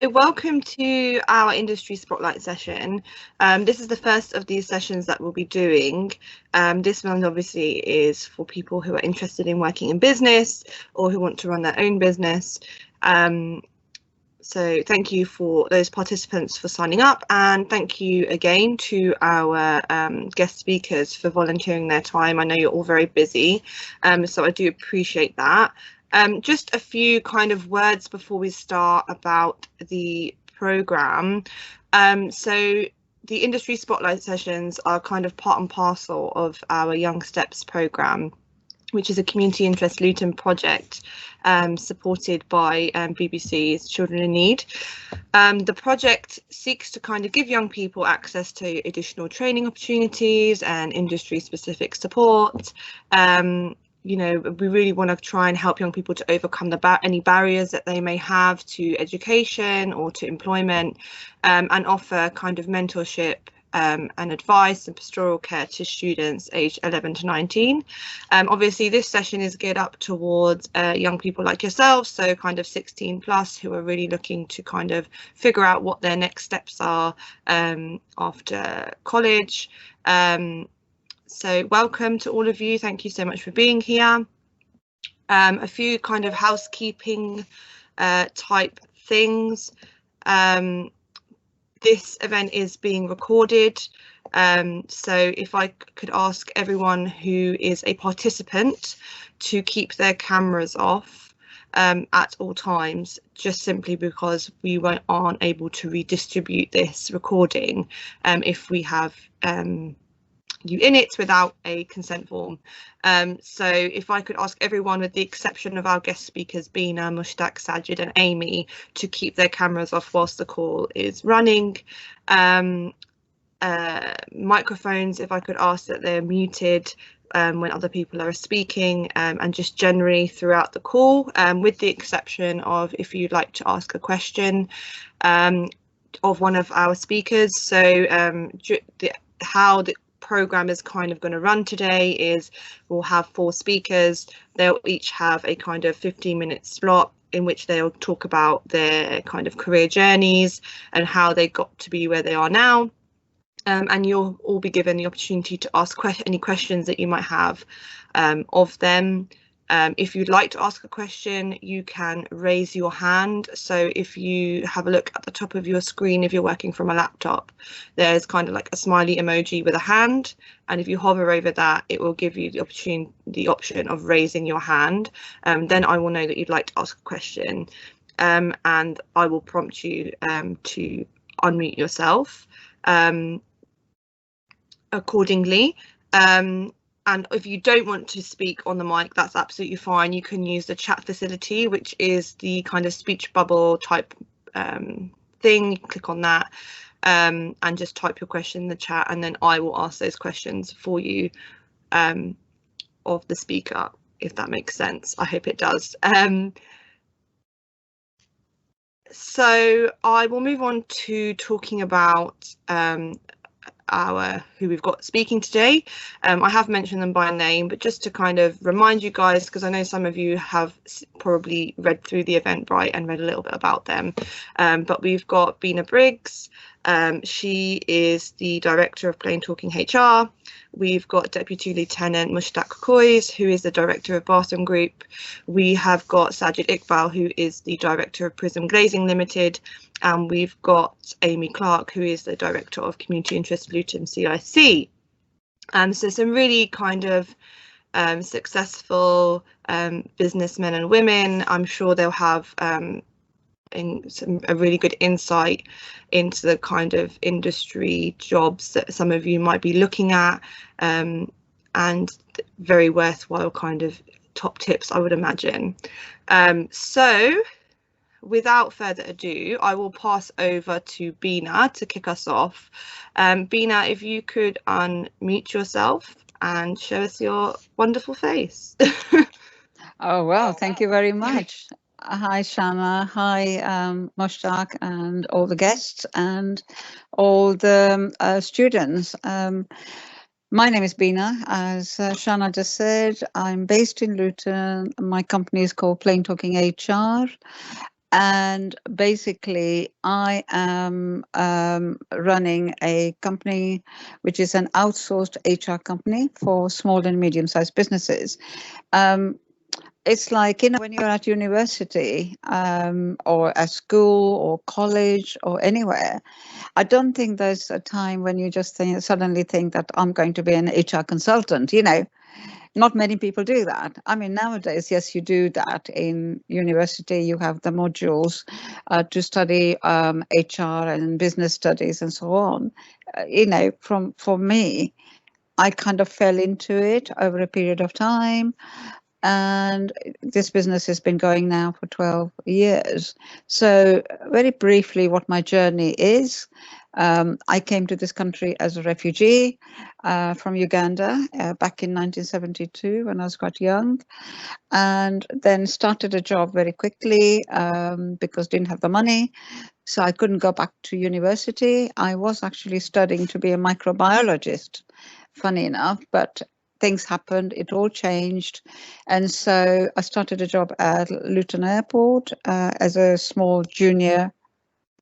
Welcome to our industry spotlight session. This is the first of these sessions that we'll be doing. This one obviously is for people who are interested in working in business or who want to run their own business. So thank you for those participants for signing up, and thank you again to our guest speakers for volunteering their time. I know you're all very busy, so I do appreciate that. Just a few kind of words before we start about the programme. So the industry spotlight sessions are kind of part and parcel of our Young Steps programme, which is a Community Interest Luton project supported by BBC's Children in Need. The project seeks to kind of give young people access to additional training opportunities and industry-specific support. You know, we really want to try and help young people to overcome any barriers that they may have to education or to employment, and offer kind of mentorship and advice and pastoral care to students aged 11 to 19. Obviously, this session is geared up towards young people like yourselves, so kind of 16 plus, who are really looking to kind of figure out what their next steps are after college. So welcome to all of you. Thank you so much for being here. A few kind of housekeeping type things. This event is being recorded. So if I could ask everyone who is a participant to keep their cameras off at all times, just simply because we aren't able to redistribute this recording if we have you in it without a consent form. So if I could ask everyone, with the exception of our guest speakers Bina, Mostaque, Sajid and Aimee, to keep their cameras off whilst the call is running. Microphones, if I could ask that they're muted when other people are speaking, and just generally throughout the call, with the exception of if you'd like to ask a question of one of our speakers. So how the program is kind of going to run today is we'll have 4 speakers. They'll each have a kind of 15-minute slot in which they'll talk about their kind of career journeys and how they got to be where they are now. And you'll all be given the opportunity to ask any questions that you might have of them. If you'd like to ask a question, you can raise your hand. So if you have a look at the top of your screen, if you're working from a laptop, there's kind of like a smiley emoji with a hand. And if you hover over that, it will give you the option of raising your hand. Then I will know that you'd like to ask a question, and I will prompt you to unmute yourself accordingly. And if you don't want to speak on the mic, that's absolutely fine. You can use the chat facility, which is the kind of speech bubble type thing. Click on that and just type your question in the chat, and then I will ask those questions for you of the speaker, if that makes sense. I hope it does. So I will move on to talking about who we've got speaking today. I have mentioned them by name, but just to kind of remind you guys, because I know some of you have probably read through the Eventbrite and read a little bit about them, but we've got Bina Briggs. She is the director of Plain Talking HR. We've got Deputy Lieutenant Mostaque Koyes, who is the director of Bartham Group. We have got Sajid Iqbal, who is the director of Prism Glazing Limited. And we've got Aimee Clarke, who is the director of Community Interest Luton CIC. So some really kind of successful businessmen and women. I'm sure they'll have a really good insight into the kind of industry jobs that some of you might be looking at, and very worthwhile kind of top tips, I would imagine. So without further ado, I will pass over to Bina to kick us off. Bina, if you could unmute yourself and show us your wonderful face. Oh, well, thank you very much. Hi, Shana. Hi, Mostaque, and all the guests and all the students. My name is Bina. As Shana just said, I'm based in Luton. My company is called Plain Talking HR. And basically, I am running a company which is an outsourced HR company for small and medium-sized businesses. It's like, when you're at university or at school or college or anywhere, I don't think there's a time when you just suddenly think that I'm going to be an HR consultant. Not many people do that. I mean, nowadays, yes, you do that in university. You have the modules to study HR and business studies and so on. For me, I kind of fell into it over a period of time. And this business has been going now for 12 years. So very briefly, what my journey is. I came to this country as a refugee from Uganda back in 1972 when I was quite young, and then started a job very quickly because didn't have the money. So I couldn't go back to university. I was actually studying to be a microbiologist, funny enough, but things happened, it all changed. And so I started a job at Luton Airport as a small junior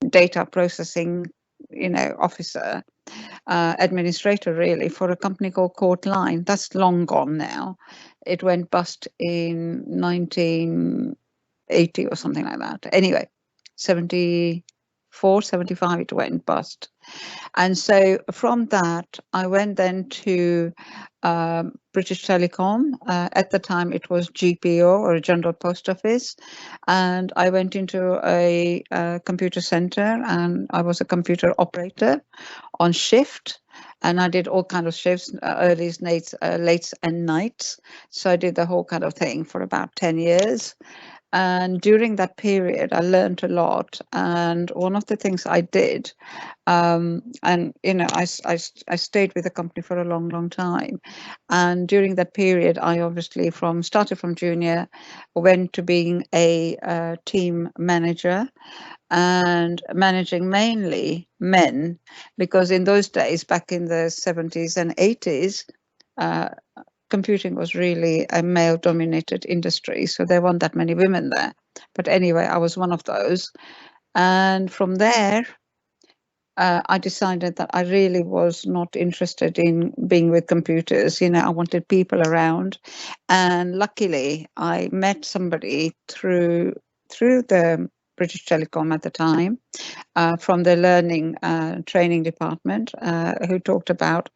data processing, officer, administrator really, for a company called Court Line. That's long gone now. It went bust in 1980 or something like that. Anyway, 74, 75, it went bust. And so from that, I went then to British Telecom. At the time, it was GPO, or General Post Office. And I went into a computer center, and I was a computer operator on shift. And I did all kind of shifts, earlys, lates, and nights. So I did the whole kind of thing for about 10 years. And during that period, I learned a lot. And one of the things I did, and I stayed with the company for a long, long time. And during that period, I obviously started from junior, went to being a team manager and managing mainly men, because in those days, back in the 70s and 80s, computing was really a male-dominated industry, so there weren't that many women there. But anyway, I was one of those. And from there, I decided that I really was not interested in being with computers. I wanted people around. And luckily, I met somebody through the British Telecom at the time, from the learning training department, who talked about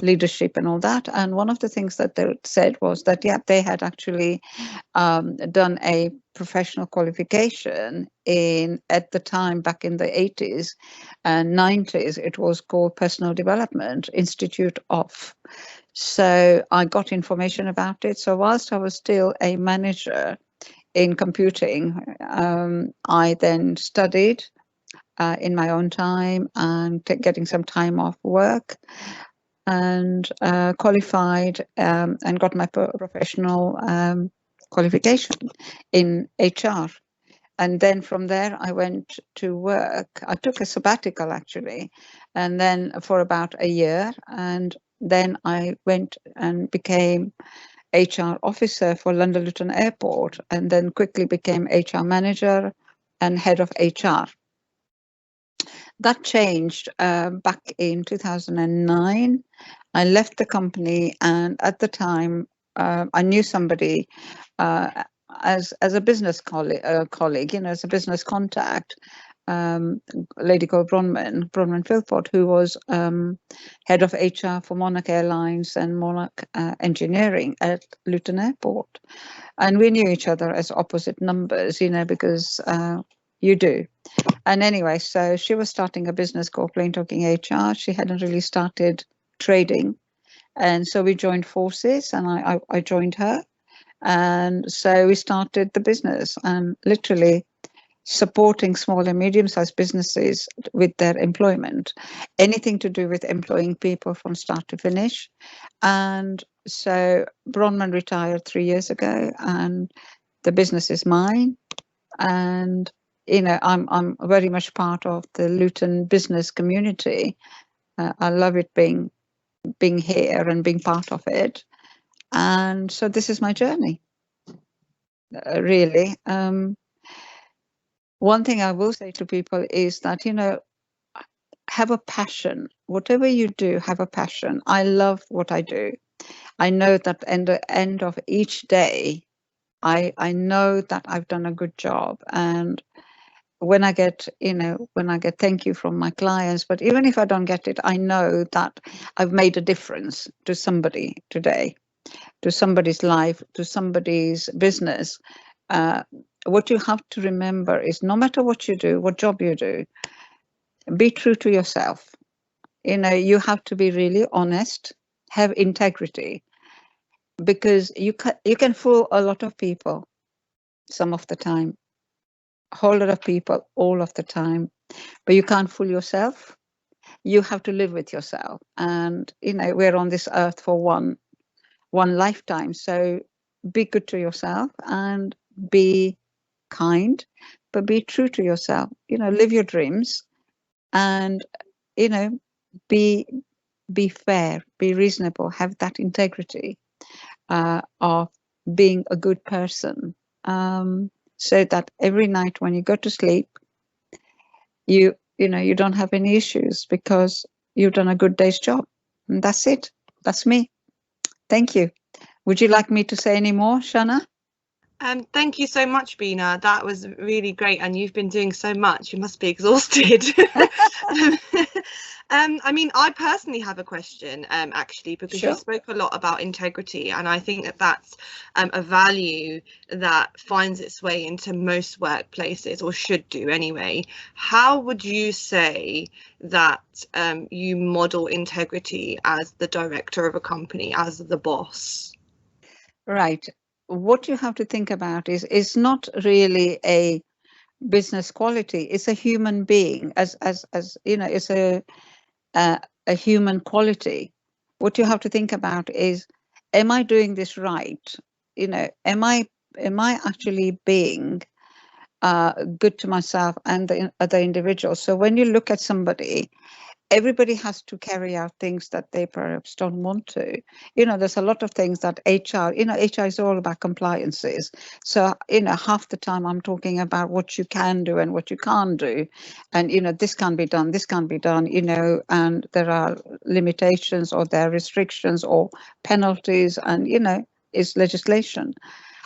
leadership and all that. And one of the things that they said was that, yeah, they had actually done a professional qualification at the time, back in the 80s and 90s, it was called Personal Development Institute of. So I got information about it. So whilst I was still a manager in computing, I then studied in my own time and getting some time off work, and qualified and got my professional qualification in HR. And then from there, I went to work. I took a sabbatical, actually, and then for about a year. And then I went and became HR officer for London Luton Airport, and then quickly became HR manager and head of HR. That changed back in 2009. I left the company, and at the time, I knew somebody as a business colleague, as a business contact, a lady called Bronwyn Philpott, who was head of HR for Monarch Airlines and Monarch Engineering at Luton Airport. And we knew each other as opposite numbers, because you do. And anyway, so she was starting a business called Plain Talking HR. She hadn't really started trading. And so we joined forces, and I joined her. And so we started the business, and literally supporting small and medium-sized businesses with their employment, anything to do with employing people from start to finish. And so Bronwyn retired 3 years ago, and the business is mine. And I'm very much part of the Luton business community. I love it being here and being part of it. And so this is my journey, really. one thing I will say to people is that, have a passion. Whatever you do, have a passion. I love what I do. I know that at the end of each day, I know that I've done a good job. And when I get, thank you from my clients, but even if I don't get it, I know that I've made a difference to somebody today, to somebody's life, to somebody's business. What you have to remember is no matter what you do, what job you do, be true to yourself. You have to be really honest, have integrity, because you can fool a lot of people some of the time, a whole lot of people all of the time, but you can't fool yourself. You have to live with yourself, and we're on this earth for one lifetime. So be good to yourself and be kind, but be true to yourself. Live your dreams, and you know be fair, be reasonable, have that integrity of being a good person, so that every night when you go to sleep, you don't have any issues because you've done a good day's job. And that's it. That's me. Thank you. Would you like me to say any more, Shana? Thank you so much, Bina. That was really great, and you've been doing so much. You must be exhausted. I mean, I personally have a question, actually, because Sure. you spoke a lot about integrity, and I think that that's a value that finds its way into most workplaces, or should do anyway. How would you say that you model integrity as the director of a company, as the boss? Right. What you have to think about is it's not really a business quality. It's a human being, as it's a human quality. What you have to think about is, am I doing this right? Am I actually being good to myself and the other individuals? So when you look at somebody, everybody has to carry out things that they perhaps don't want to. There's a lot of things that HR is all about compliances. So, half the time I'm talking about what you can do and what you can't do. And, this can be done, this can be done, and there are limitations, or there are restrictions or penalties, and, it's legislation.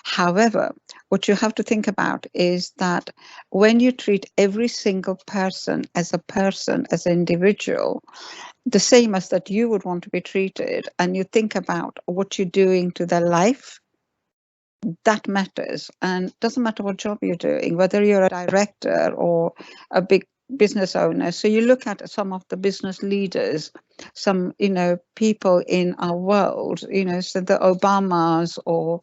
However, what you have to think about is that when you treat every single person, as an individual, the same as that you would want to be treated, and you think about what you're doing to their life, that matters. And it doesn't matter what job you're doing, whether you're a director or a big business owner. So you look at some of the business leaders, some people in our world, so the Obamas, or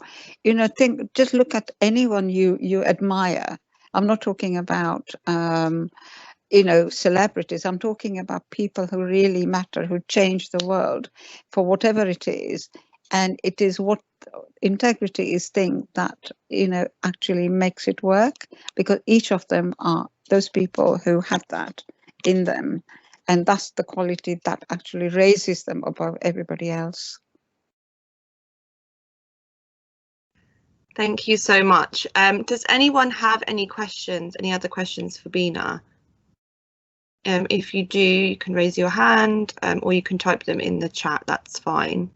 just look at anyone you admire. I'm not talking about celebrities. I'm talking about people who really matter, who change the world for whatever it is. And it is what integrity is thing that actually makes it work, because each of them are those people who have that in them, and that's the quality that actually raises them above everybody else. Thank you so much. Does anyone have any questions, any other questions for Bina? If you do, you can raise your hand, or you can type them in the chat, that's fine.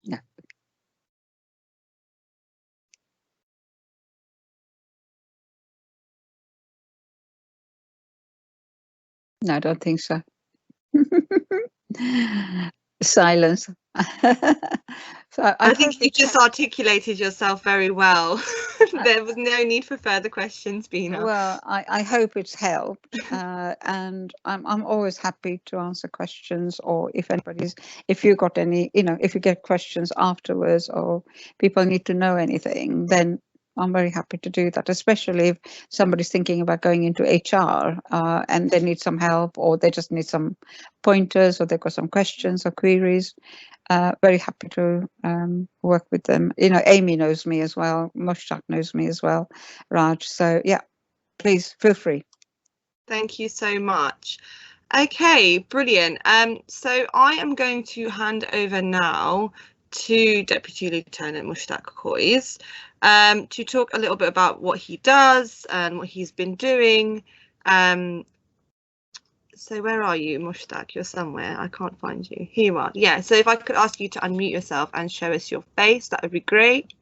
Yeah. No, I don't think so. Silence. So I think you just articulated yourself very well. There was no need for further questions, Bina. Well, I hope it's helped, and I'm always happy to answer questions, or if you got any, if you get questions afterwards, or people need to know anything, then I'm very happy to do that, especially if somebody's thinking about going into HR and they need some help, or they just need some pointers, or they've got some questions or queries. Very happy to work with them. Aimee knows me as well. Mostaque knows me as well. Raj. So yeah, please feel free. Thank you so much. Okay, brilliant. So I am going to hand over now to Deputy Lieutenant Mostaque Koyes to talk a little bit about what he does and what he's been doing. So where are you, Mostaque? You're somewhere. I can't find you. Here you are. Yeah, so if I could ask you to unmute yourself and show us your face, that would be great.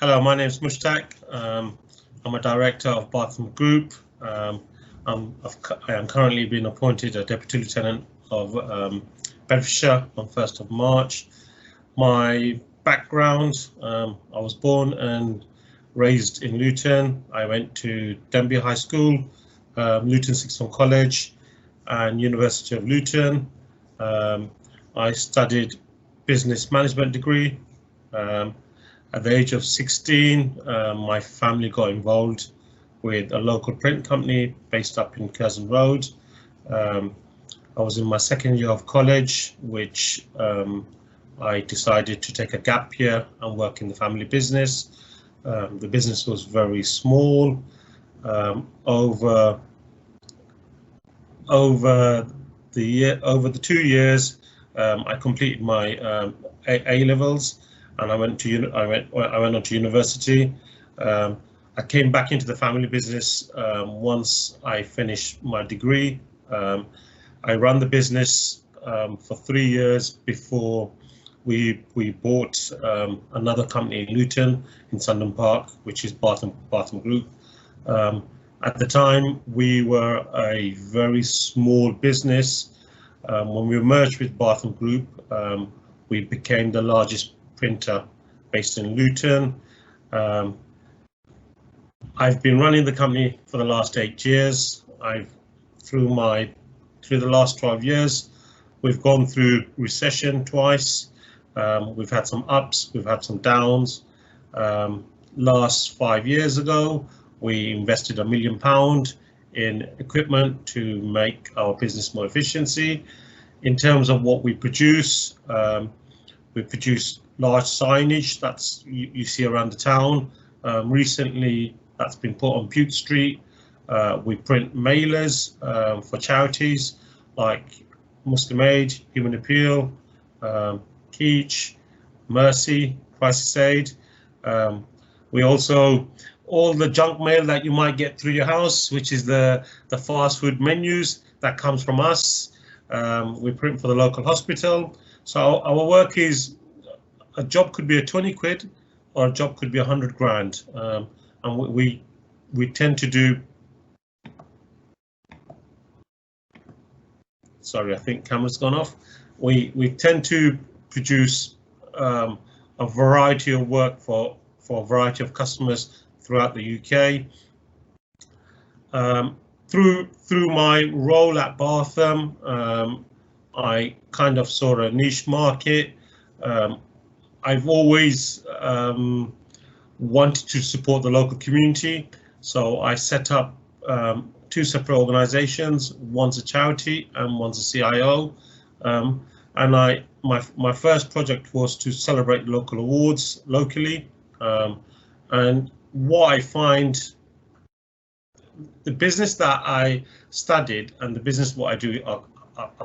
Hello, my name is Mostaque. I'm a director of Bartham Group. I am currently being appointed a Deputy Lieutenant of Bedfordshire on 1st of March. My background, I was born and raised in Luton. I went to Denby High School, Luton Sixth Form College and University of Luton. I studied business management degree. At the age of 16, my family got involved with a local print company based up in Curzon Road. I was in my second year of college, which I decided to take a gap year and work in the family business. The business was very small. Over the 2 years, I completed my A levels, and I went on to university. I came back into the family business once I finished my degree. I ran the business for 3 years before we bought another company in Luton in Sundon Park, which is Bartham Group. At the time, we were a very small business. When we merged with Bartham Group, we became the largest printer based in Luton. I've been running the company for the last 8 years. Through the last 12 years, we've gone through recession twice. We've had some ups, we've had some downs. Last 5 years ago, we invested £1 million in equipment to make our business more efficiency. In terms of what we produce large signage that's you see around the town. Recently, that's been put on Bute Street. We print mailers for charities like Muslim Aid, Human Appeal, Keach, Mercy, Crisis Aid. We also, all the junk mail that you might get through your house, which is the fast food menus, that comes from us. We print for the local hospital. So our work is, a job could be a 20 quid or a job could be 100 grand. And we tend to do, sorry, I think camera's gone off. We tend to produce a variety of work for a variety of customers throughout the UK. Through my role at Bartham, I kind of saw a niche market. I've always wanted to support the local community, so I set up 2 separate organisations. One's a charity and one's a CIO. And my first project was to celebrate local awards locally. And what I find, the business that I studied and the business what I do are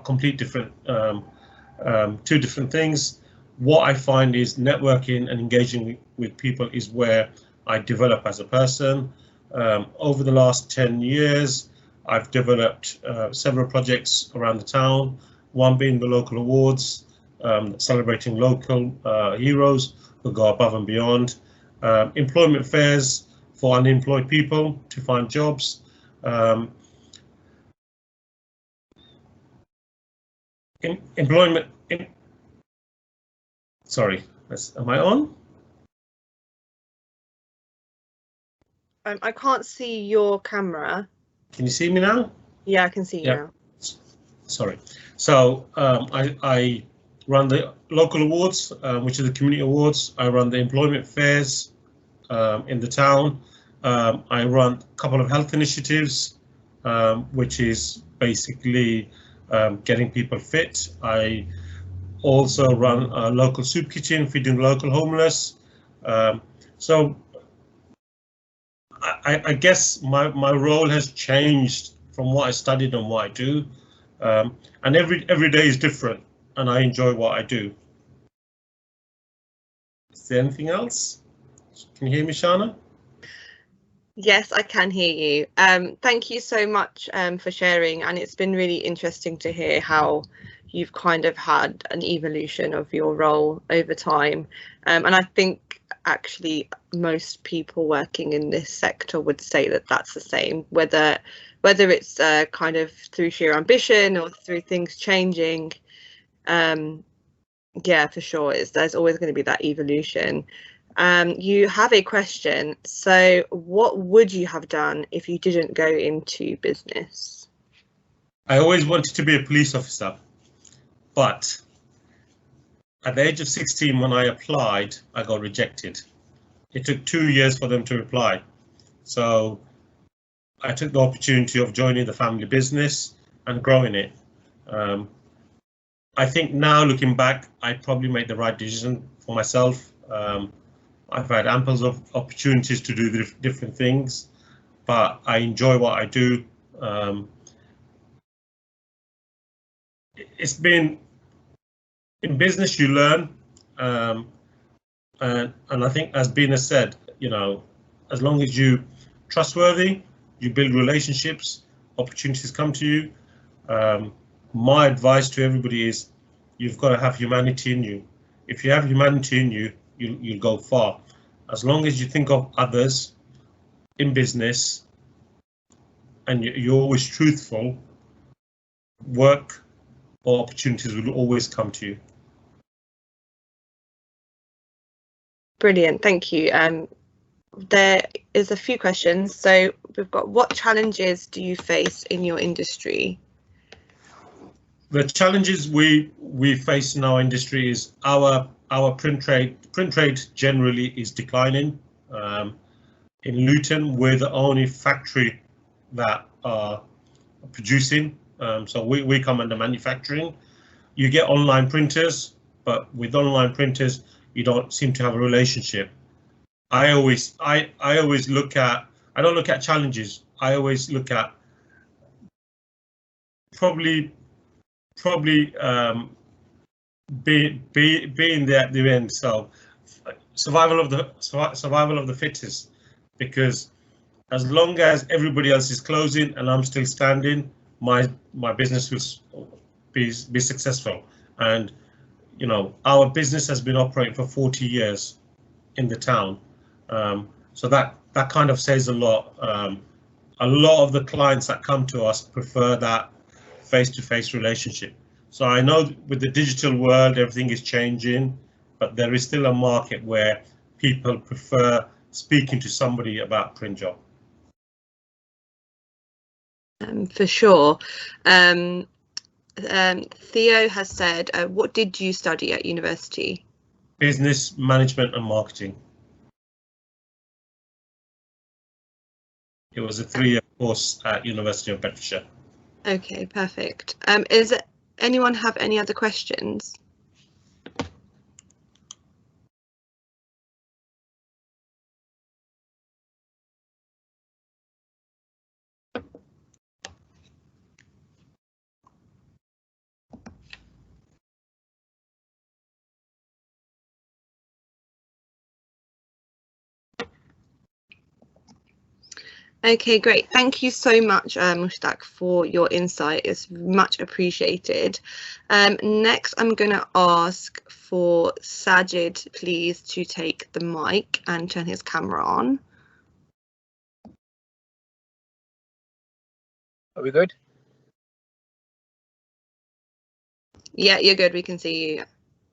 complete different, 2 different things. What I find is networking and engaging with people is where I develop as a person. Over the last 10 years, I've developed several projects around the town, one being the local awards, celebrating local heroes who go above and beyond, employment fairs for unemployed people to find jobs, sorry, am I on? I can't see your camera. Can you see me now? Yeah, I can see you now. Sorry. So I run the local awards, which are the community awards. I run the employment fairs in the town. I run a couple of health initiatives, which is basically getting people fit. I also run a local soup kitchen, feeding local homeless. So I guess my role has changed from what I studied and what I do, and every day is different, and I enjoy what I do. Is there anything else? Can you hear me, Shana? Yes, I can hear you. Thank you so much for sharing, and it's been really interesting to hear how you've kind of had an evolution of your role over time. And I think actually most people working in this sector would say that that's the same, whether it's kind of through sheer ambition or through things changing. Yeah, for sure, there's always going to be that evolution. You have a question. So what would you have done if you didn't go into business? I always wanted to be a police officer, but at the age of 16, when I applied, I got rejected. It took 2 years for them to reply. So I took the opportunity of joining the family business and growing it. I think now, looking back, I probably made the right decision for myself. I've had ample of opportunities to do different things, but I enjoy what I do. It's been, in business you learn, and I think, as Bina said, you know, as long as you're trustworthy, you build relationships, opportunities come to you. My advice to everybody is you've got to have humanity in you. If you have humanity in you, you'll go far. As long as you think of others in business and you're always truthful, work or opportunities will always come to you. Brilliant, thank you. There is a few questions. So we've got, what challenges do you face in your industry? The challenges we face in our industry is our print trade generally is declining. In Luton, we're the only factory that are producing, so we come under manufacturing. You get online printers, but with online printers you don't seem to have a relationship. I always look at, I don't look at challenges, I always look at probably being there at the end. So survival of the fittest, because as long as everybody else is closing and I'm still standing, my business will be successful. And you know, our business has been operating for 40 years in the town, so that kind of says a lot. A lot of the clients that come to us prefer that face-to-face relationship. So I know with the digital world, everything is changing, but there is still a market where people prefer speaking to somebody about print job. For sure. Theo has said, what did you study at university? Business management and marketing. It was a 3-year course at University of Bedfordshire. Okay, perfect. Is anyone have any other questions? Okay, great. Thank you so much, Mostaque, for your insight. It's much appreciated. Next, I'm going to ask for Sajid, please, to take the mic and turn his camera on. Are we good? Yeah, you're good. We can see you.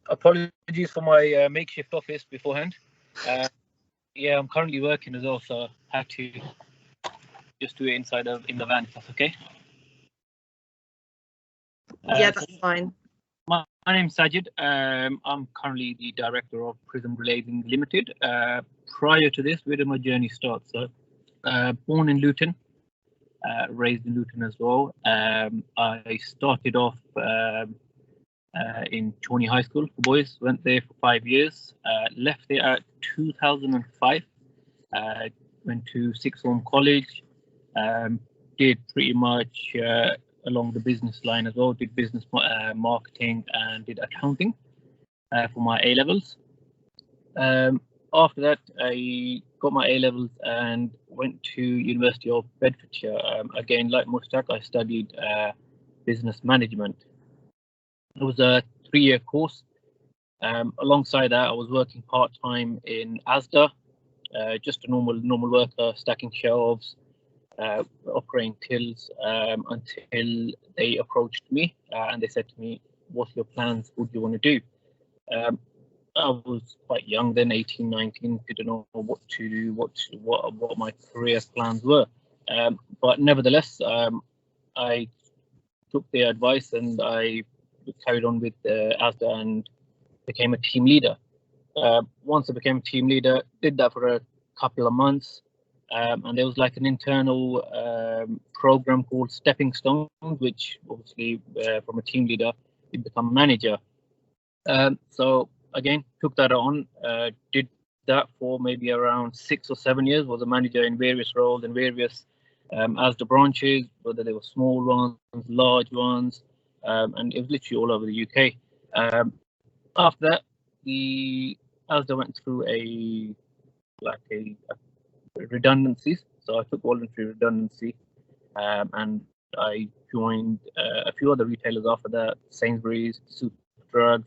Apologies for my makeshift office beforehand. Yeah, I'm currently working as well, so I had to just do it in the van, if that's okay. Yeah, that's fine. My name's Sajid. I'm currently the director of Prism Glazing Limited. Prior to this, where did my journey start? So, born in Luton, raised in Luton as well. I started off in Chorney High School for boys, went there for 5 years, left there at 2005. went to sixth form college, did pretty much along the business line as well, did business marketing and did accounting for my A-levels. After that, I got my A-levels and went to University of Bedfordshire. Again, like Mostaque, I studied business management. It was a 3-year course. Alongside that, I was working part-time in Asda, just a normal worker, stacking shelves, operating tills, until they approached me and they said to me, "What's your plans? What do you want to do?" I was quite young then, 18, 19, didn't know what to do, what my career plans were. But nevertheless, I took their advice and I carried on with Asda and became a team leader. Once I became a team leader, did that for a couple of months, and there was like an internal program called Stepping Stones, which obviously from a team leader you become a manager. So again, took that on, did that for maybe around 6 or 7 years, was a manager in various roles in various Asda branches, whether they were small ones, large ones, and it was literally all over the UK. After that, the Asda went through a redundancies, so I took voluntary redundancy, and I joined a few other retailers after that, Sainsbury's, Superdrug,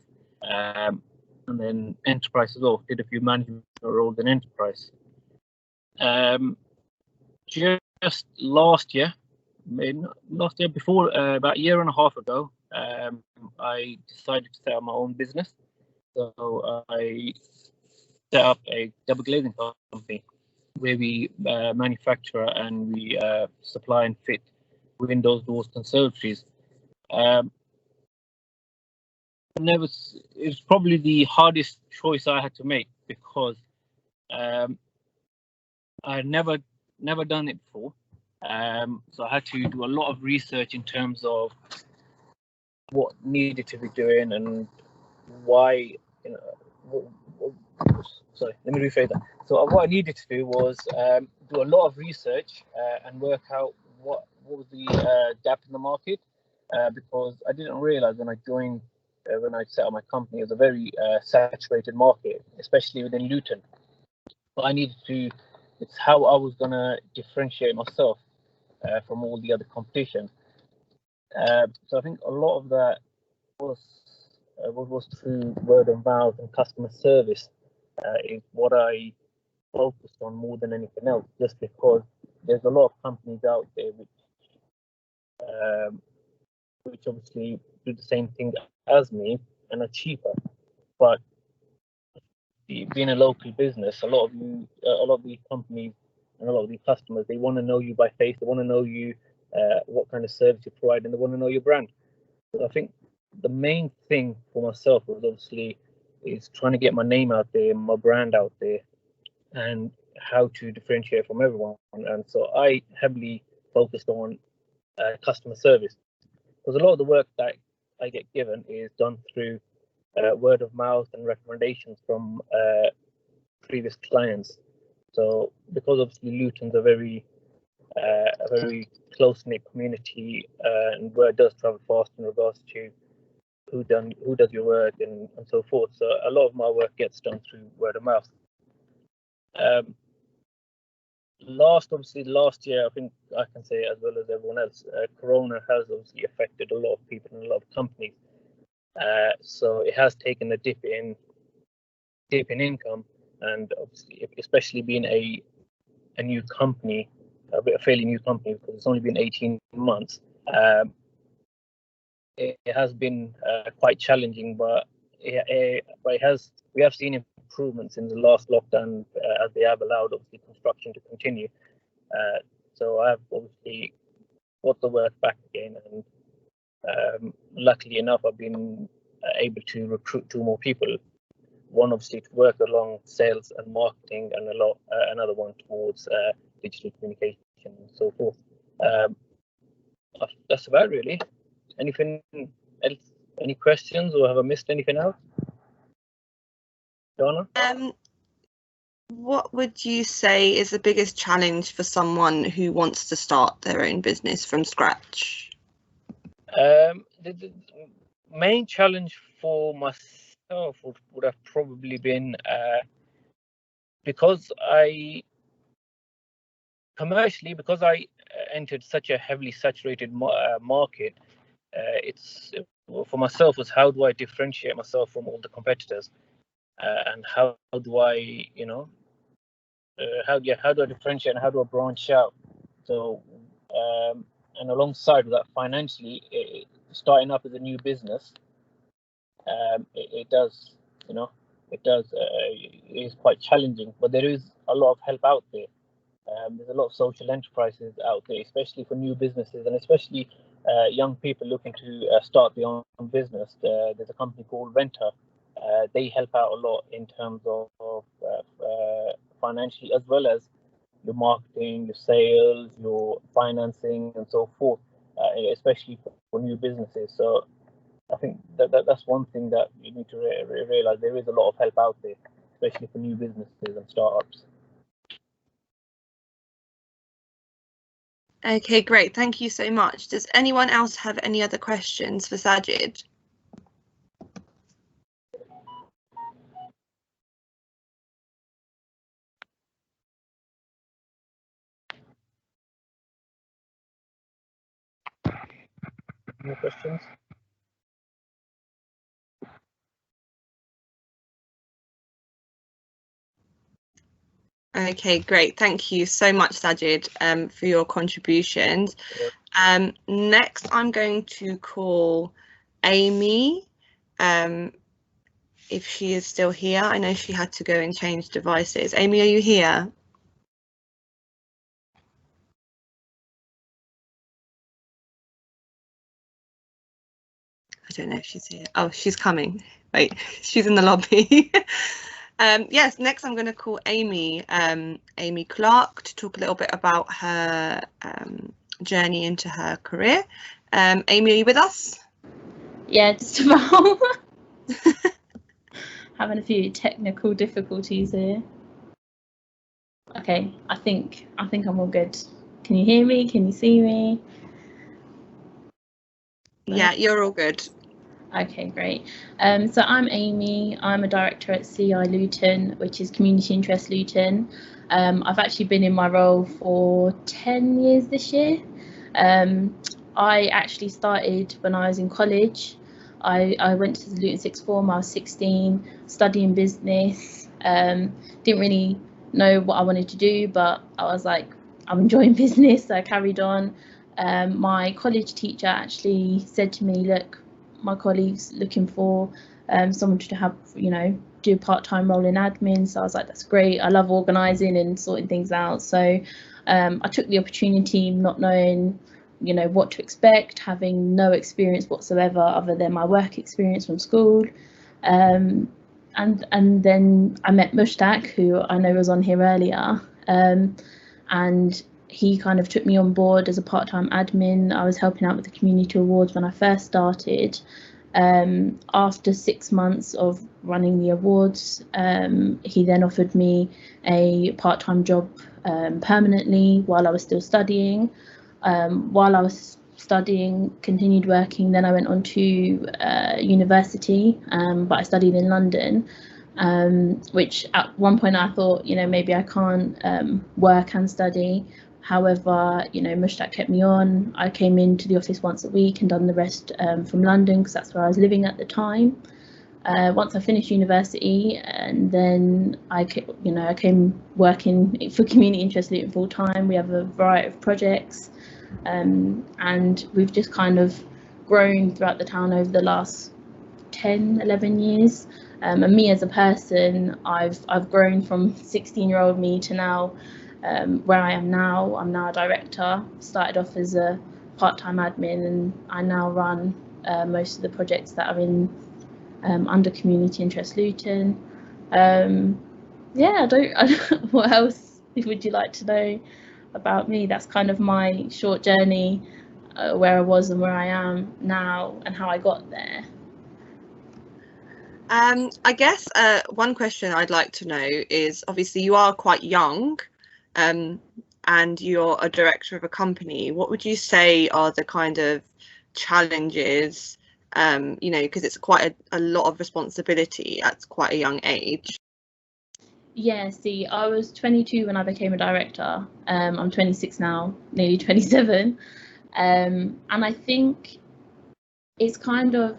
and then Enterprise as well. Did a few management roles in Enterprise. Just last year, before about a year and a half ago, I decided to set up my own business. So I set up a double glazing company where we manufacture and we supply and fit windows, doors, conservatories. It was probably the hardest choice I had to make because I had never done it before. So I had to do a lot of research in terms of what needed to be doing and why, sorry, let me rephrase that. So what I needed to do was do a lot of research and work out what was the gap in the market, because I didn't realize when I joined, when I set up my company, it was a very saturated market, especially within Luton. But I needed to, it's how I was going to differentiate myself from all the other competition. So I think a lot of that was through word of mouth and customer service is what I focused on more than anything else, just because there's a lot of companies out there which obviously do the same thing as me and are cheaper. But being a local business, a lot of these companies and a lot of these customers, they want to know you by face. They want to know you, what kind of service you provide, and they want to know your brand. So I think the main thing for myself was obviously is trying to get my name out there, my brand out there, and how to differentiate from everyone. And so I heavily focused on customer service, because a lot of the work that I get given is done through word of mouth and recommendations from previous clients. So because obviously Luton's a very close-knit community, and word does travel fast in regards to who does your work and so forth. So a lot of my work gets done through word of mouth. Last year, I think I can say as well as everyone else, Corona has obviously affected a lot of people and a lot of companies. So it has taken a dip in income, and obviously, especially being a new company, a fairly new company, because it's only been 18 months. It has been quite challenging, but we have seen improvements in the last lockdown as they have allowed obviously construction to continue. So I have obviously got the work back again, and luckily enough, I've been able to recruit 2 more people. One obviously to work along sales and marketing, and another one towards digital communication and so forth. That's about it, really. Anything else? Any questions, or have I missed anything out? Donna? What would you say is the biggest challenge for someone who wants to start their own business from scratch? The main challenge for myself would have probably been because I entered such a heavily saturated market. It's for myself was how do I differentiate myself from all the competitors, and how do I, how do I differentiate and how do I branch out? So, and alongside that, financially, starting up as a new business, it does, it is quite challenging, but there is a lot of help out there. There's a lot of social enterprises out there, especially for new businesses and especially young people looking to start their own business. There's a company called Venter. They help out a lot in terms of financially, as well as your marketing, your sales, your financing, and so forth, especially for new businesses. So I think that's one thing that you need to realize. There is a lot of help out there, especially for new businesses and startups. Okay, great. Thank you so much. Does anyone else have any other questions for Sajid? Any questions? Okay, great. Thank you so much, Sajid, for your contributions. Next, I'm going to call Aimee, if she is still here. I know she had to go and change devices. Aimee, are you here? I don't know if she's here. Oh, she's coming. Wait, she's in the lobby. Yes, next I'm going to call Aimee, Aimee Clarke, to talk a little bit about her journey into her career. Aimee, are you with us? Yeah, just about. Having a few technical difficulties here. Okay, I think I'm all good. Can you hear me? Can you see me? Yeah, you're all good. Okay, great. So I'm Aimee. I'm a director at CI Luton, which is Community Interest Luton. I've actually been in my role for 10 years this year. I actually started when I was in college. I went to the Luton Sixth Form. I was 16, studying business. Didn't really know what I wanted to do, but I was like, I'm enjoying business, so I carried on. My college teacher actually said to me, look, my colleagues looking for someone to have, do a part-time role in admin. So I was like, that's great. I love organising and sorting things out. So I took the opportunity, not knowing, what to expect, having no experience whatsoever other than my work experience from school. And then I met Mostaque, who I know was on here earlier. And he kind of took me on board as a part-time admin. I was helping out with the community awards when I first started. After 6 months of running the awards, he then offered me a part-time job permanently while I was still studying. While I was studying, continued working, then I went on to university, but I studied in London. Which at one point I thought, maybe I can't work and study. However, Mostaque kept me on. I came into the office once a week and done the rest from London, because that's where I was living at the time. Once I finished university, and then I came working for Community Interest Luton full time. We have a variety of projects, and we've just kind of grown throughout the town over the last 10, 11 years. And me as a person, I've grown from 16-year-old me to now where I am now. I'm now a director. Started off as a part-time admin, and I now run most of the projects that are in under Community Interest Luton. Yeah, I don't what else would you like to know about me? That's kind of my short journey, where I was and where I am now and how I got there. I guess one question I'd like to know is, obviously you are quite young, and you're a director of a company. What would you say are the kind of challenges, you know, because it's quite a lot of responsibility at quite a young age? Yeah, see, I was 22 when I became a director. I'm 26 now, nearly 27. And I think it's kind of,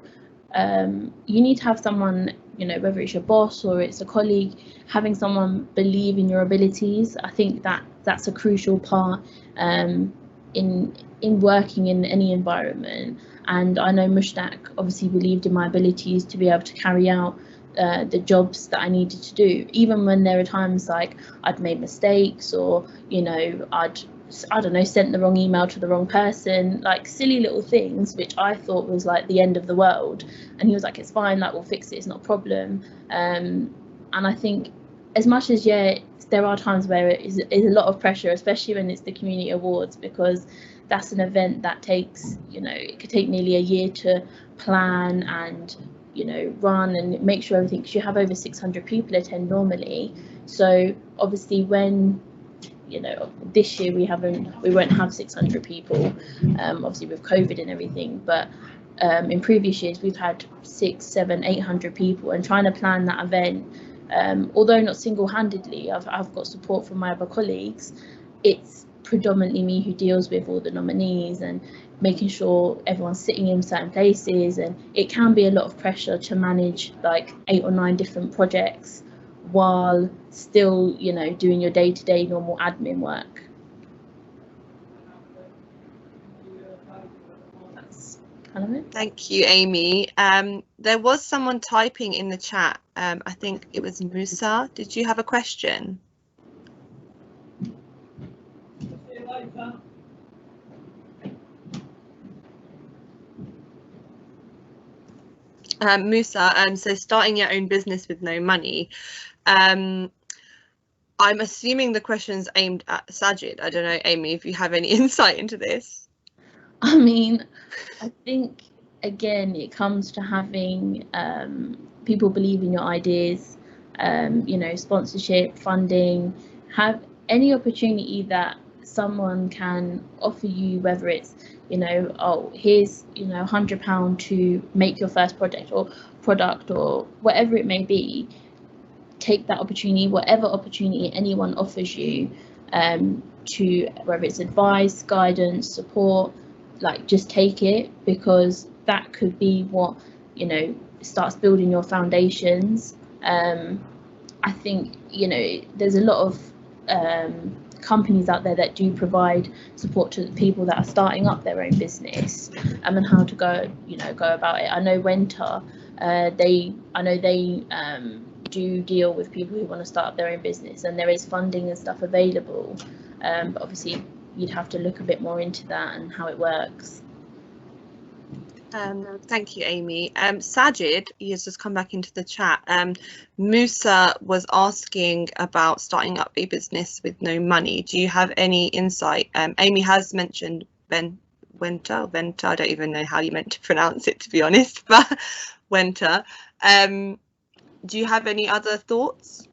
you need to have someone, you know, whether it's your boss or it's a colleague, having someone believe in your abilities. I think that's a crucial part in working in any environment. And I know Mostaque obviously believed in my abilities to be able to carry out the jobs that I needed to do, even when there were times like I'd made mistakes, or, you know, I don't know, sent the wrong email to the wrong person, like silly little things which I thought was like the end of the world. And he was like, it's fine, like we'll fix it, it's not a problem. And I think, as much as, yeah, there are times where it is a lot of pressure, especially when it's the community awards, because that's an event that takes, you know, it could take nearly a year to plan and, you know, run and make sure everything, because you have over 600 people attend normally. So obviously when, you know, this year we won't have 600 people, obviously with COVID and everything, but in previous years we've had 600, 700, 800 people, and trying to plan that event, although not single-handedly, I've got support from my other colleagues, it's predominantly me who deals with all the nominees and making sure everyone's sitting in certain places, and it can be a lot of pressure to manage like 8 or 9 different projects while still, you know, doing your day-to-day normal admin work. That's kind of it. Thank you, Aimee. There was someone typing in the chat. I think it was Musa. Did you have a question? Musa, so starting your own business with no money. I'm assuming the question's aimed at Sajid. I don't know, Aimee, if you have any insight into this. I mean, I think, again, it comes to having people believe in your ideas, you know, sponsorship, funding, have any opportunity that someone can offer you, whether it's, you know, oh, here's, you know, £100 to make your first project or product or whatever it may be. Take that opportunity, whatever opportunity anyone offers you, to, whether it's advice, guidance, support, like just take it, because that could be what, you know, starts building your foundations. I think, you know, there's a lot of companies out there that do provide support to people that are starting up their own business, and how to go about it. I know Winter, they do deal with people who want to start up their own business, and there is funding and stuff available, but obviously you'd have to look a bit more into that and how it works. Thank you, Aimee. Sajid, he has just come back into the chat. Musa was asking about starting up a business with no money. Do you have any insight? Aimee has mentioned Winter. I don't even know how you meant to pronounce it, to be honest, but Winter. Do you have any other thoughts?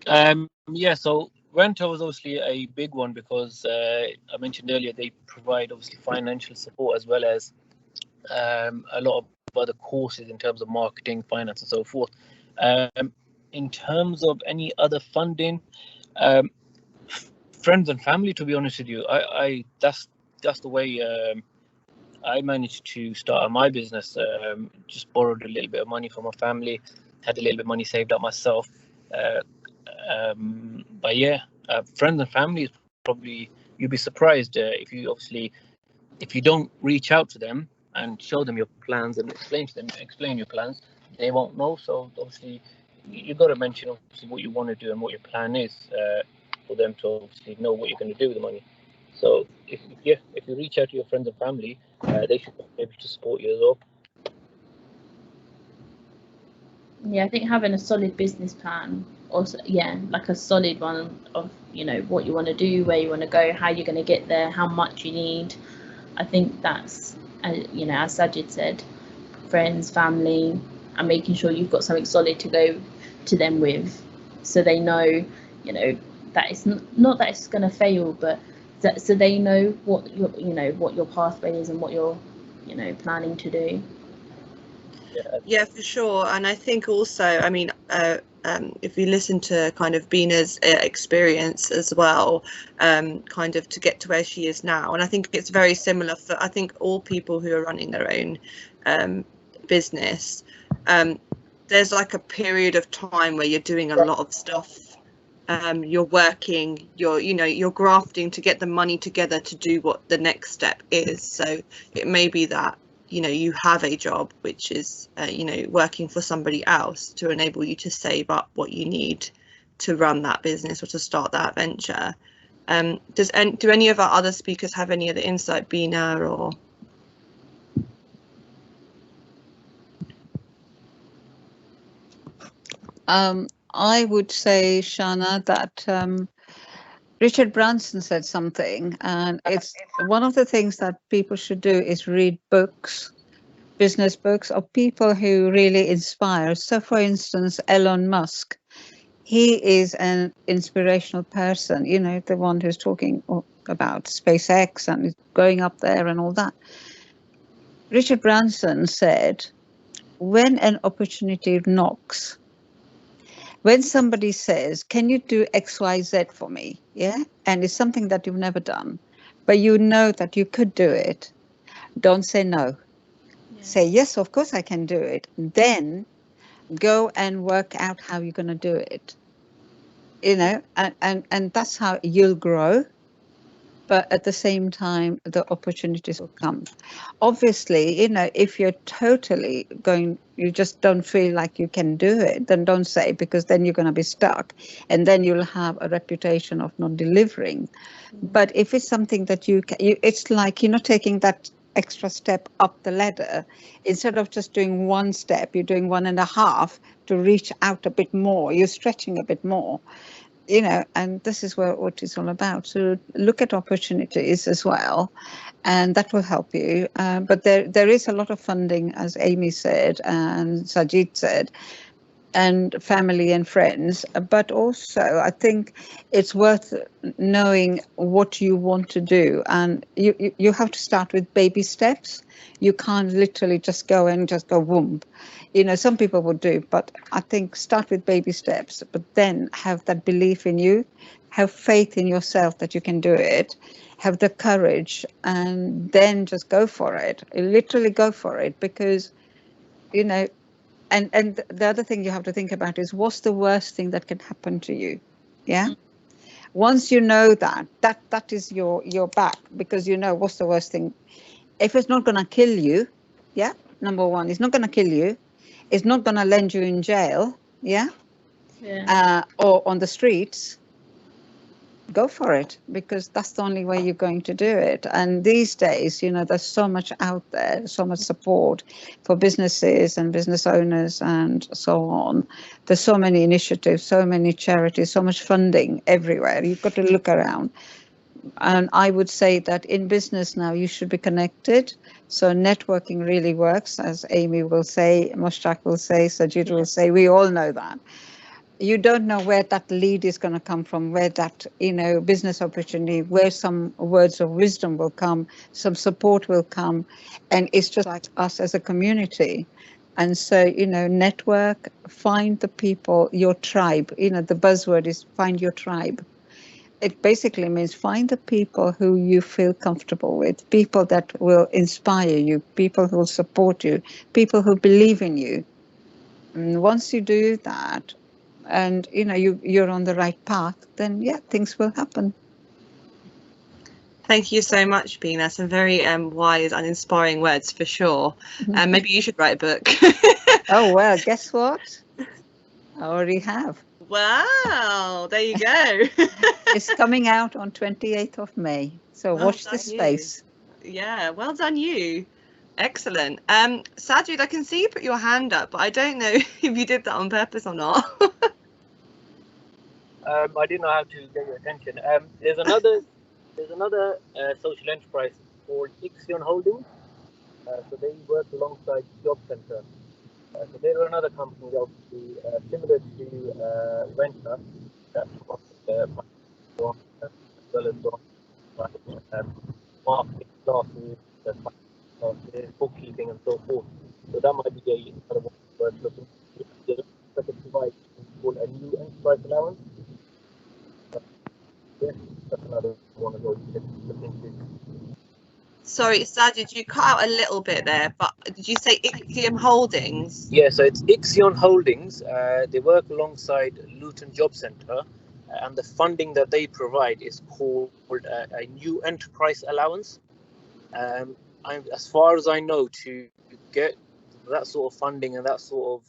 Yeah, so Winter was obviously a big one because I mentioned earlier they provide obviously financial support as well as a lot of other courses in terms of marketing, finance, and so forth. In terms of any other funding, friends and family, to be honest with you, I that's the way I managed to start my business. Just borrowed a little bit of money from my family, had a little bit of money saved up myself. But yeah, friends and family is probably, you'd be surprised if you don't reach out to them and show them your plans and explain your plans, they won't know. So obviously you've got to mention obviously what you want to do and what your plan is for them to obviously know what you're going to do with the money. So if you reach out to your friends and family, they should be able to support you as well. Yeah, I think having a solid business plan, also, yeah, like a solid one of, you know, what you want to do, where you want to go, how you're going to get there, how much you need. I think that's, you know, as Sajid said, friends, family, and making sure you've got something solid to go to them with, so they know, you know, that it's not that it's going to fail, but that, so they know what your, you know, what your pathway is and what you're, you know, planning to do. Yeah, for sure. And I think also, I mean, if you listen to kind of Bina's experience as well, kind of to get to where she is now, and I think it's very similar for, I think, all people who are running their own business. There's like a period of time where you're doing a lot of stuff. You're working, you're grafting to get the money together to do what the next step is. So it may be that, you know, you have a job which is, you know, working for somebody else to enable you to save up what you need to run that business or to start that venture. Do any of our other speakers have any other insight, Bina or? I would say, Shana, that Richard Branson said something, and it's one of the things that people should do is read books, business books of people who really inspire. So, for instance, Elon Musk, he is an inspirational person, you know, the one who's talking about SpaceX and going up there and all that. Richard Branson said, when an opportunity knocks, when somebody says, can you do XYZ for me? Yeah. And it's something that you've never done, but you know that you could do it. Don't say no. Yeah. Say, yes, of course I can do it. Then go and work out how you're going to do it. You know, and that's how you'll grow. But at the same time, the opportunities will come. Obviously, you know, if you're totally going, you just don't feel like you can do it, then don't say, because then you're going to be stuck and then you'll have a reputation of not delivering. But if it's something that you can, it's like, you're not taking that extra step up the ladder. Instead of just doing one step, you're doing 1.5 to reach out a bit more. You're stretching a bit more. You know, and this is what it's all about. So look at opportunities as well, and that will help you. But there is a lot of funding, as Aimee said and Sajid said, and family and friends. But also, I think it's worth knowing what you want to do, and you have to start with baby steps. You can't literally just go and just go whoomp. You know, some people would do, but I think start with baby steps, but then have that belief in you, have faith in yourself that you can do it, have the courage, and then just go for it. Literally go for it, because, you know, and the other thing you have to think about is, what's the worst thing that can happen to you? Yeah. Once you know that is your back, because you know what's the worst thing. If it's not going to kill you, yeah, number one, it's not going to kill you. It's not going to land you in jail, yeah, or on the streets. Go for it, because that's the only way you're going to do it. And these days, you know, there's so much out there, so much support for businesses and business owners and so on. There's so many initiatives, so many charities, so much funding everywhere. You've got to look around. And I would say that in business now, you should be connected. So networking really works, as Aimee will say, Mostaque will say, Sajid will say, we all know that. You don't know where that lead is going to come from, where that, you know, business opportunity, where some words of wisdom will come, some support will come. And it's just like us as a community. And so, you know, network, find the people, your tribe. You know, the buzzword is find your tribe. It basically means find the people who you feel comfortable with, people that will inspire you, people who will support you, people who believe in you. And once you do that, and you know you're on the right path, then yeah, things will happen. Thank you so much, Bina. Some very wise and inspiring words for sure. Maybe you should write a book. Oh well, guess what? I already have. Wow, there you go. It's coming out on 28th of May. So watch this space. Yeah, well done you. Excellent. Sajid, I can see you put your hand up, but I don't know if you did that on purpose or not. I didn't know how to get your attention. There's another social enterprise called Ixion Holdings. So they work alongside Job Centre. So they're another company, obviously similar to Renter, as well as marketing classes, bookkeeping, and so forth. So that might be another one worth looking at. They provide called a new enterprise allowance. Yes, that's another one as well you can look into. Sorry, Sajid, you cut out a little bit there, but did you say Ixion Holdings? Yeah, so it's Ixion Holdings. They work alongside Luton Job Centre, and the funding that they provide is called a new enterprise allowance. As far as I know, to get that sort of funding and that sort of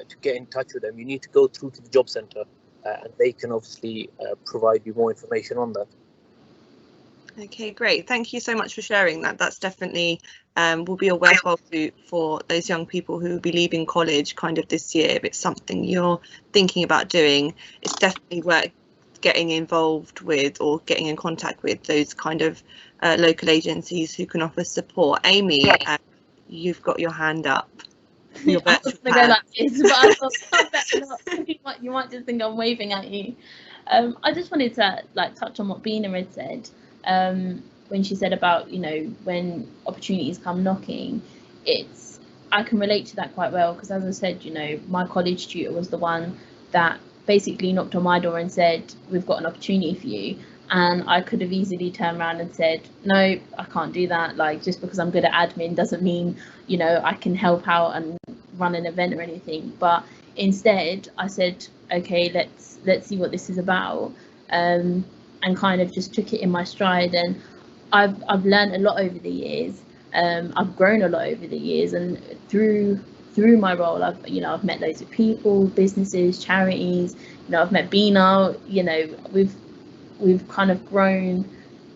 to get in touch with them, you need to go through to the Job Centre, and they can obviously provide you more information on that. Okay, great. Thank you so much for sharing that. That's definitely will be a worthwhile route for those young people who will be leaving college kind of this year. If it's something you're thinking about doing, it's definitely worth getting involved with or getting in contact with those kind of local agencies who can offer support. Aimee, you've got your hand up. Your I was virtual going to go hand. like this, but I thought, I better not. You might just think I'm waving at you. I just wanted to touch on what Bina had said when she said about, when opportunities come knocking. I can relate to that quite well, because as I said, my college tutor was the one that basically knocked on my door and said, we've got an opportunity for you. And I could have easily turned around and said, no, I can't do that. Just because I'm good at admin doesn't mean, I can help out and run an event or anything. But instead, I said, okay, let's see what this is about, and kind of just took it in my stride. And I've learned a lot over the years. I've grown a lot over the years, and through my role, I've met loads of people, businesses, charities. I've met Bina. We've kind of grown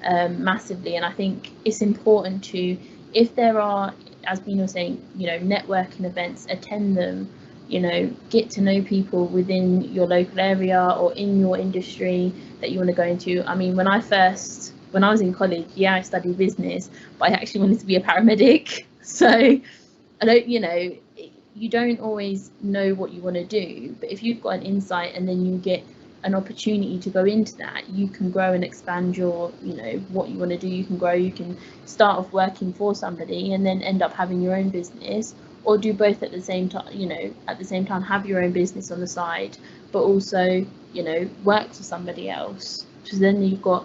massively, and I think it's important to, if there are, as Bina was saying, networking events, attend them. Get to know people within your local area or in your industry that you want to go into. I mean, when I was in college, I studied business, but I actually wanted to be a paramedic. So I don't, you don't always know what you want to do, but if you've got an insight and then you get an opportunity to go into that, you can grow and expand your, what you want to do. You can grow, you can start off working for somebody and then end up having your own business, or do both at the same time, have your own business on the side, but also, work for somebody else. So then you've got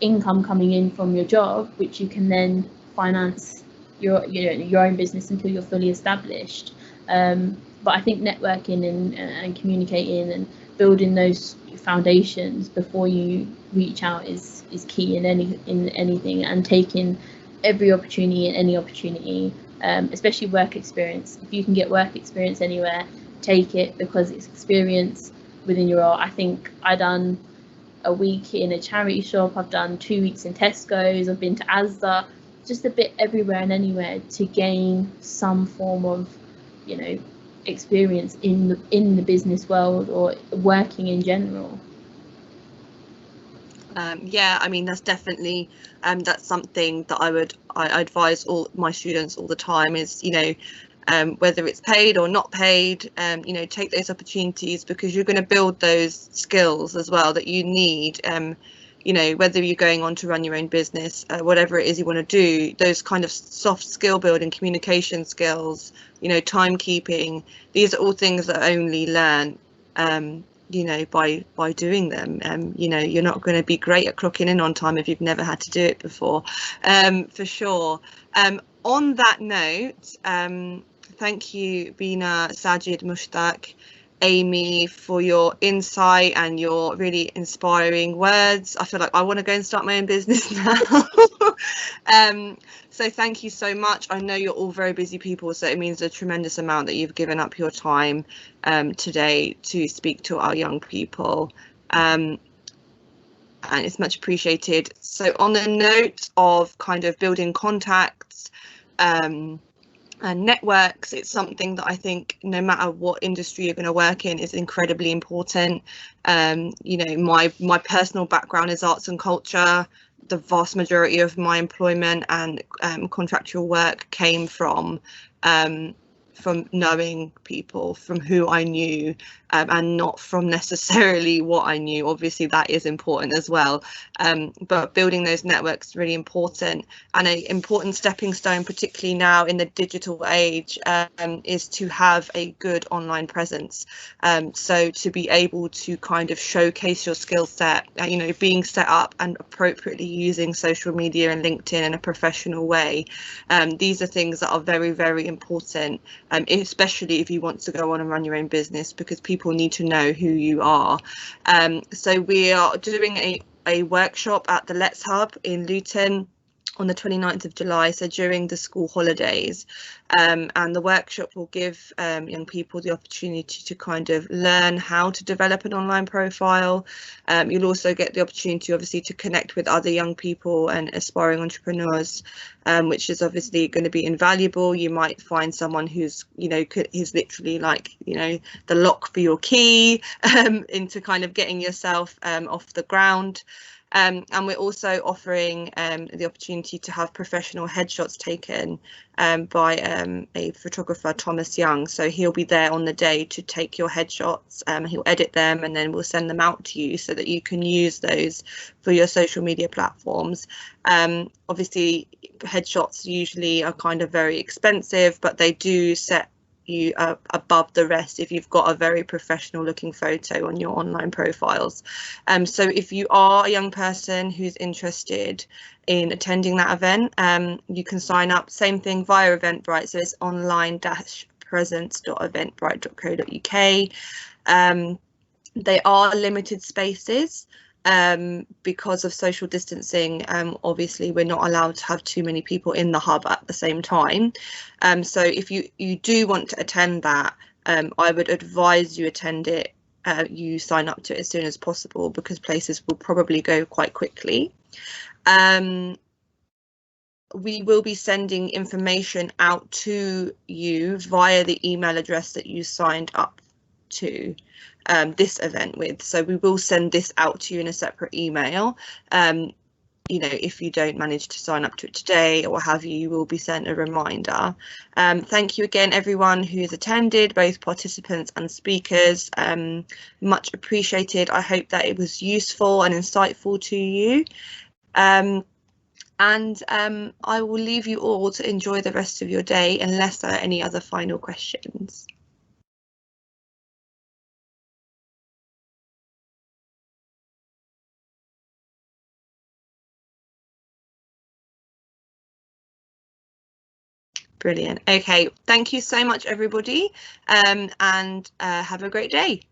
income coming in from your job, which you can then finance your own business until you're fully established. But I think networking and communicating and building those foundations before you reach out is key in anything, and taking every opportunity and any opportunity, especially work experience. If you can get work experience anywhere, take it, because it's experience within your role. I think I done a week in a charity shop, I've done 2 weeks in Tesco's, I've been to Asda, just a bit everywhere and anywhere to gain some form of experience in the business world or working in general. Yeah, I mean, that's definitely that's something that I advise all my students all the time is, whether it's paid or not paid, take those opportunities, because you're going to build those skills as well that you need, whether you're going on to run your own business, whatever it is you want to do, those kind of soft skill building, communication skills, timekeeping, these are all things that I only learn by doing them. You're not going to be great at clocking in on time if you've never had to do it before, for sure. On that note, thank you, Bina, Sajid, Mostaque, Aimee, for your insight and your really inspiring words. I feel like I want to go and start my own business now. So thank you so much. I know you're all very busy people, so it means a tremendous amount that you've given up your time today to speak to our young people. And it's much appreciated. So on the note of kind of building contacts and networks, it's something that I think no matter what industry you're going to work in is incredibly important. My personal background is arts and culture. the vast majority of my employment and contractual work came from knowing people, from who I knew, and not from necessarily what I knew. Obviously that is important as well, but building those networks is really important, and an important stepping stone, particularly now in the digital age, is to have a good online presence. So to be able to kind of showcase your skill set, you know, being set up and appropriately using social media and LinkedIn in a professional way. These are things that are very, very important, especially if you want to go on and run your own business, because people need to know who you are. So we are doing a workshop at the Let's Hub in Luton on the 29th of July, so during the school holidays, and the workshop will give young people the opportunity to kind of learn how to develop an online profile. You'll also get the opportunity, obviously, to connect with other young people and aspiring entrepreneurs, which is obviously going to be invaluable. You might find someone who's, you know, is literally like, you know, the lock for your key into kind of getting yourself off the ground. And we're also offering the opportunity to have professional headshots taken by a photographer, Thomas Young. So he'll be there on the day to take your headshots. He'll edit them and then we'll send them out to you so that you can use those for your social media platforms. Obviously, headshots usually are kind of very expensive, but they do set you above the rest if you've got a very professional looking photo on your online profiles. So if you are a young person who's interested in attending that event, you can sign up, same thing, via Eventbrite. So it's online-presence.eventbrite.co.uk. They are limited spaces because of social distancing. Obviously we're not allowed to have too many people in the hub at the same time, so if you do want to attend that, I would advise you attend it, you sign up to it as soon as possible, because places will probably go quite quickly. We will be sending information out to you via the email address that you signed up to this event with. So we will send this out to you in a separate email. You know, if you don't manage to sign up to it today or what have you, you will be sent a reminder. Thank you again, everyone who's attended, both participants and speakers. Much appreciated. I hope that it was useful and insightful to you. And I will leave you all to enjoy the rest of your day, unless there are any other final questions. Brilliant. Okay, thank you so much, everybody, and have a great day.